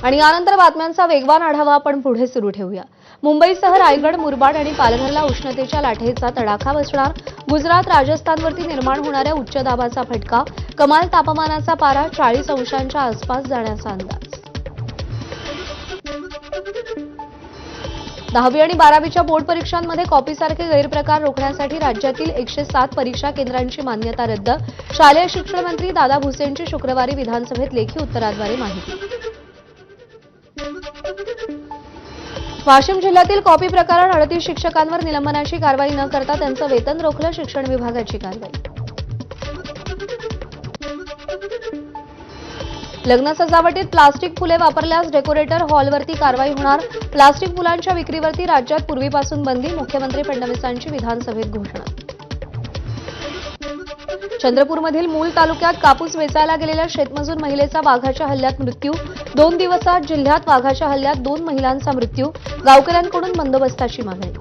आणि यानंतर बातम्यांचा वेगवान आढावा आपण पुढे सुरू ठेवूया। मुंबईसह रायगड, मुरबाड आणि पालघरला उष्णतेच्या लाटेचा तडाखा बसणार। गुजरात, राजस्थानवरती निर्माण होणाऱ्या उच्च दाबाचा फटका, कमाल तापमानाचा पारा 40 अंशांच्या आसपास जाण्याचा अंदाज। 10वी आणि 12वीच्या बोर्ड परीक्षांमध्ये कॉपीसारखे गैरप्रकार रोखण्यासाठी राज्यातील 107 परीक्षा केंद्रांची मान्यता रद्द। शालेय शिक्षण मंत्री दादा भुसेंची शुक्रवारी विधानसभेत लेखी उत्तराद्वारे माहिती। वाशिम जिल्ह्यातील कॉपी प्रकरण 38 शिक्षकांवर निलंबनाची कारवाई न करता त्यांचं वेतन रोखलं, शिक्षण विभागाची कारवाई। लग्न सजावटीत प्लास्टिक फुले वापरल्यास डेकोरेटर हॉलवरती कारवाई होणार। प्लास्टिक फुलांच्या विक्रीवरती राज्यात पूर्वीपासून बंदी, मुख्यमंत्री फडणवीसांची विधानसभेत घोषणा। चंद्रपूरमधील मूल तालुक्यात कापूस वेचायला गेलेल्या शेतमजूर महिलेचा वाघाच्या हल्ल्यात मृत्यू। 2 दिवसात जिल्ह्यात वाघाच्या हल्ल्यात 2 महिलांचा मृत्यू, गावकऱ्यांकडून बंदोबस्ताची मागणी।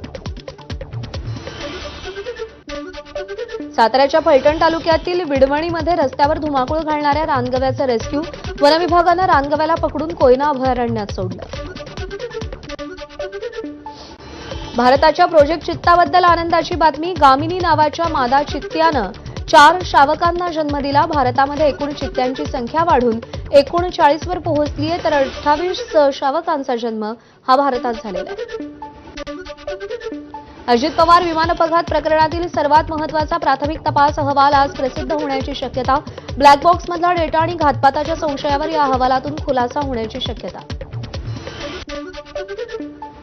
साताऱ्याच्या फलटण तालुक्यातील विडवणीमध्ये रस्त्यावर धुमाकूळ घालणाऱ्या रानगव्याचं रेस्क्यू, वनविभागानं रानगव्याला पकडून कोयना अभयारण्यात सोडलं। भारताच्या प्रोजेक्ट चित्ताबद्दल आनंदाची बातमी, गामिनी नावाच्या मादा चित्त्यानं 4 शावकांना जन्म दिला। भारतामध्ये एकूण चित्त्यांची संख्या वाढून 39 वर पोहोचली आहे, तर 28 शावकांचा जन्म हा भारतात झालेला आहे। अजित पवार विमान अपघात प्रकरणातील सर्वात महत्त्वाचा प्राथमिक तपास अहवाल आज प्रसिद्ध होण्याची शक्यता। ब्लॅक बॉक्समधला डेटा आणि घातपाताच्या संशयावर या अहवालातून खुलासा होण्याची शक्यता।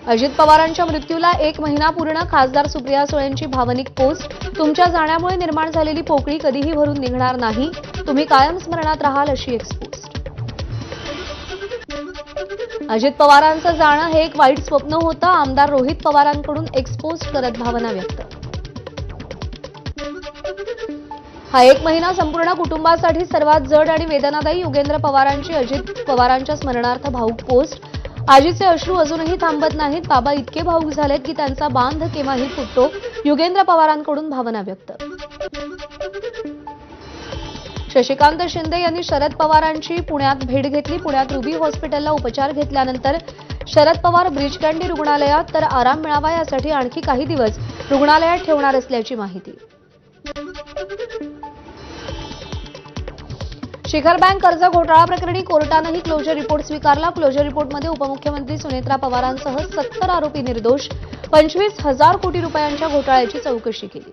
अजित पवारांच्या मृत्यूला 1 महिना पूर्ण, खासदार सुप्रिया सुळेंची भावनिक पोस्ट। तुमच्या जाण्यामुळे निर्माण झालेली पोकळी कधीही भरून निघणार नाही, तुम्ही कायम स्मरणात राहाल, अशी एक पोस्ट। अजित पवारांचं जाणं हे एक वाईट स्वप्न होतं, आमदार रोहित पवारांकडून एक्सपोज करत भावना व्यक्त। हा 1 महिना संपूर्ण कुटुंबासाठी सर्वात जड आणि वेदनादायी, युगेंद्र पवारांची अजित पवारांच्या स्मरणार्थ भावूक पोस्ट। आजीचे अश्रू अजूनही थांबत नाहीत, बाबा इतके भावूक झालेत की त्यांचा बांध केव्हाही फुटतो, युगेंद्र पवारांकडून भावना व्यक्त। शशिकांत शिंदे यांनी शरद पवारांची पुण्यात भेट घेतली। पुण्यात रुबी हॉस्पिटलला उपचार घेतल्यानंतर शरद पवार ब्रीच कँडी रुग्णालयात, तर आराम मिळावा यासाठी आणखी काही दिवस रुग्णालयात ठेवणार असल्याची माहिती। शिखर बँक कर्ज घोटाळा प्रकरणी कोर्टानंही क्लोजर रिपोर्ट स्वीकारला। क्लोजर रिपोर्टमध्ये उपमुख्यमंत्री सुनेत्रा पवारांसह 70 आरोपी निर्दोष, 25,000 कोटी रुपयांच्या घोटाळ्याची चौकशी केली।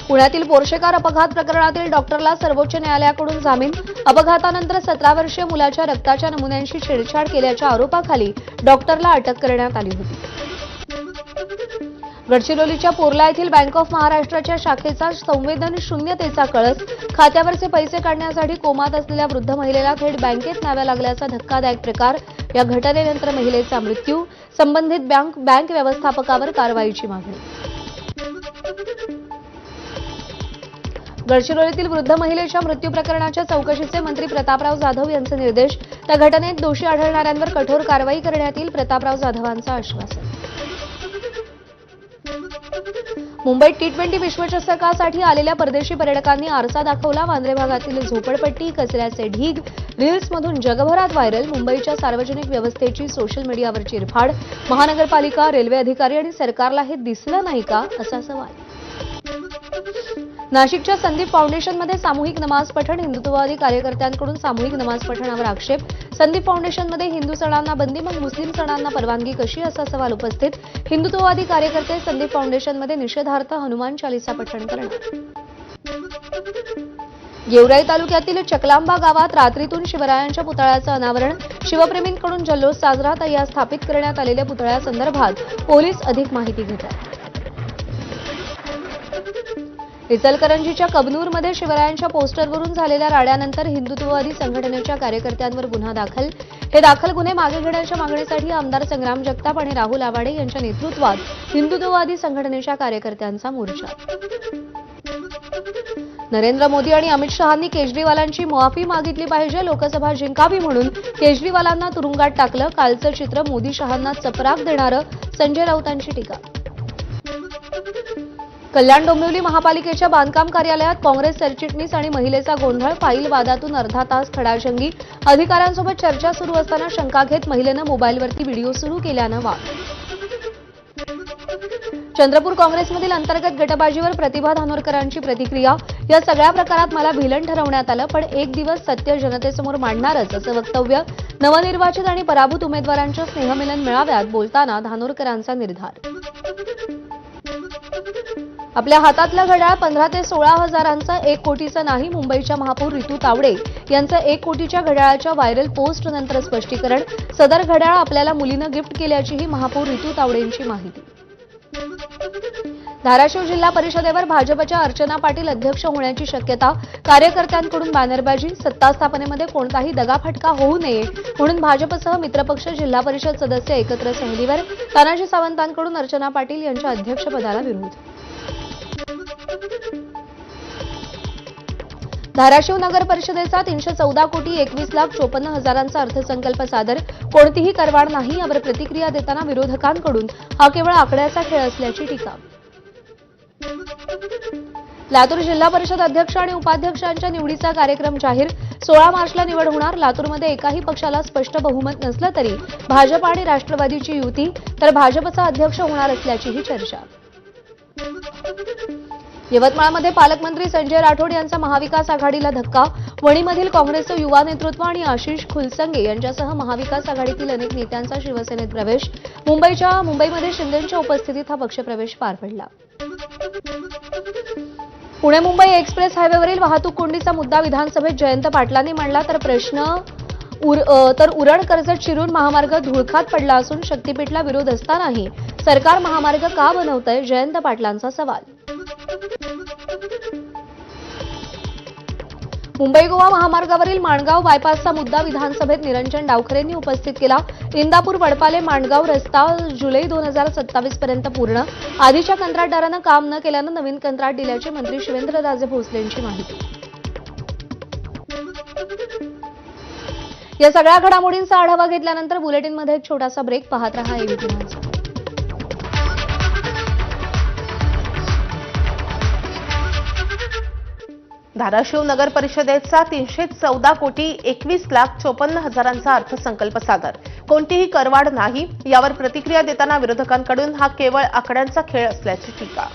पुण्यातील पोर्शे कार अपघात प्रकरणातील डॉक्टरला सर्वोच्च न्यायालयाकडून जामीन। अपघातानंतर 17 वर्षीय मुलाच्या रक्ताच्या नमुन्यांशी छेडछाड केल्याच्या आरोपाखाली डॉक्टरला अटक करण्यात आली होती। गडचिरोलीच्या पोर्ला येथील बँक ऑफ महाराष्ट्राच्या शाखेचा संवेदनशून्यतेचा कळस, खात्यावरचे पैसे काढण्यासाठी कोमात असलेल्या वृद्ध महिलेला थेट बँकेत न्याव्या लागल्याचा धक्कादायक प्रकार। या घटनेनंतर महिलेचा मृत्यू, संबंधित बँक व्यवस्थापकावर कारवाईची मागणी। गडचिरोलीतील वृद्ध महिलेच्या मृत्यू प्रकरणाच्या चौकशीचे मंत्री प्रतापराव जाधव यांचे निर्देश। त्या घटनेत दोषी आढळणाऱ्यांवर कठोर कारवाई करण्यात येईल, प्रतापराव जाधवांचं आश्वासन। मुंबईत T20 विश्वचषकासाठी आलेल्या परदेशी पर्यटकांनी आरसा दाखवला। वांद्रे भागातील झोपडपट्टी, कचऱ्याचे ढीग रील्समधून जगभरात व्हायरल। मुंबईच्या सार्वजनिक व्यवस्थेची सोशल मीडियावर चिरफाड, महानगरपालिका, रेल्वे अधिकारी आणि सरकारला हे दिसलं नाही का, असा सवाल। नाशिकच्या संदीप फाउंडेशनमध्ये सामूहिक नमाज पठण, हिंदुत्ववादी कार्यकर्त्यांकडून सामूहिक नमाज पठणावर आक्षेप। संदीप फाउंडेशनमध्ये हिंदू सणांना बंदी, मग मुस्लिम सणांना परवानगी कशी, असा सवाल उपस्थित। हिंदुत्ववादी कार्यकर्ते संदीप फाउंडेशनमध्ये निषेधार्थ हनुमान चालीसा पठण करणार। गेवराई तालुक्यातील चकलांबा गावात रात्रीतून शिवरायांच्या पुतळ्याचं अनावरण, शिवप्रेमींकडून जल्लोष साजरा, तर या स्थापित करण्यात आलेल्या पुतळ्यासंदर्भात पोलीस अधिक माहिती घेतात। इचलकरंजीच्या कबनूरमध्ये शिवरायांच्या पोस्टरवरून झालेल्या राड्यानंतर हिंदुत्ववादी संघटनेच्या कार्यकर्त्यांवर गुन्हा दाखल। हे दाखल गुन्हे मागे घेण्याच्या मागणीसाठी आमदार संग्राम जगताप आणि राहुल आवाडे यांच्या नेतृत्वात हिंदुत्ववादी संघटनेच्या कार्यकर्त्यांचा मोर्चा। नरेंद्र मोदी आणि अमित शहांनी केजरीवालांची माफी मागितली पाहिजे, लोकसभा जिंकावी म्हणून केजरीवालांना तुरुंगात टाकलं। कालचं चित्र मोदी शहांना चपराक देणारं, संजय राऊतांची टीका। कल्याण डोंबिवली महापालिकेच्या बांधकाम कार्यालयात काँग्रेस सरचिटणीस आणि महिलेचा गोंधळ, फाईल वादातून अर्धा तास खडाजंगी. अधिकाऱ्यांसोबत चर्चा सुरू असताना शंका घेत महिलेनं मोबाईलवरती व्हिडिओ सुरू केल्यानं वाद. चंद्रपूर काँग्रेसमधील अंतर्गत गटबाजीवर प्रतिभा धानोरकरांची प्रतिक्रिया. या सगळ्या प्रकारात मला व्हिलन ठरवण्यात आलं, पण एक दिवस सत्य जनतेसमोर मांडणारच, असं वक्तव्य. नवनिर्वाचित आणि पराभूत उमेदवारांच्या स्नेहमिलन मेळाव्यात बोलताना धानोरकरांचा निर्धार. आपल्या हातातलं घड्याळ 15 ते 16 हजारांचं 1 कोटीचं नाही. मुंबईच्या महापौर रितू तावडे यांचं 1 कोटीच्या घड्याळाच्या व्हायरल पोस्ट नंतर स्पष्टीकरण. सदर घड्याळ आपल्याला मुलीनं गिफ्ट केल्याचीही महापौर रितू तावडेंची माहिती. धाराशिव जिल्हा परिषदेवर भाजपच्या अर्चना पाटील अध्यक्ष होण्याची शक्यता. कार्यकर्त्यांकडून बॅनरबाजी. सत्ता स्थापनेमध्ये कोणताही दगाफटका होऊ नये म्हणून भाजपसह मित्रपक्ष जिल्हा परिषद सदस्य एकत्र सहलीवर. तानाजी सावंतांकडून अर्चना पाटील यांच्या अध्यक्षपदाला विरोध. धाराशिव नगर परिषदेचा 314 कोटी 21 लाख 54 हजारांचा अर्थसंकल्प सादर. कोणतीही करवाढ नाही, यावर प्रतिक्रिया देताना विरोधकांकडून हा केवळ आकड्याचा खेळ असल्याची टीका. लातूर जिल्हा परिषद अध्यक्ष आणि उपाध्यक्षांच्या निवडीचा कार्यक्रम जाहीर. 16 मार्चला निवड होणार. लातूरमध्ये एकाही पक्षाला स्पष्ट बहुमत नसलं तरी भाजप आणि राष्ट्रवादीची युती, तर भाजपचा अध्यक्ष होणार असल्याचीही चर्चा. यवतमाळमध्ये पालकमंत्री संजय राठोड यांचा महाविकास आघाडीला धक्का. वणीमधील काँग्रेसचं युवा नेतृत्व आणि आशिष खुलसंगे यांच्यासह महाविकास आघाडीतील अनेक नेत्यांचा शिवसेनेत प्रवेश. मुंबईमध्ये शिंदेंच्या उपस्थितीत हा पक्षप्रवेश पार पडला. पुणे मुंबई एक्सप्रेस हायवेवरील वाहतूक कोंडीचा मुद्दा विधानसभेत जयंत पाटलांनी मांडला. तर उरण कर्जत शिरूर महामार्ग धुळखात पडला असून शक्तीपीठला विरोध असतानाही सरकार महामार्ग का बनवतंय, जयंत पाटलांचा सवाल. मुंबई गोवा महामार्गावरील माणगाव बायपासचा मुद्दा विधानसभेत निरंजन डावखरेंनी उपस्थित केला. इंदापूर वडपाले माणगाव रस्ता जुलै 2027 पर्यंत पूर्ण. आधीच्या कंत्राटदारानं काम न केल्यानं नवीन कंत्राट दिल्याची मंत्री शिवेंद्रराजे भोसलेंची माहिती. या सगळ्या घडामोडींचा आढावा घेतल्यानंतर बुलेटिनमध्ये एक छोटासा ब्रेक. पाहत रहा एबीपी माझा. धाराशिव नगर परिषदेचा 314 कोटी 21 लाख 54 हजारांचा अर्थसंकल्प सादर. कोणतीही करवाढ नाही, यावर प्रतिक्रिया देताना विरोधकांकडून हा केवळ आकड्यांचा खेळ असल्याची टीका.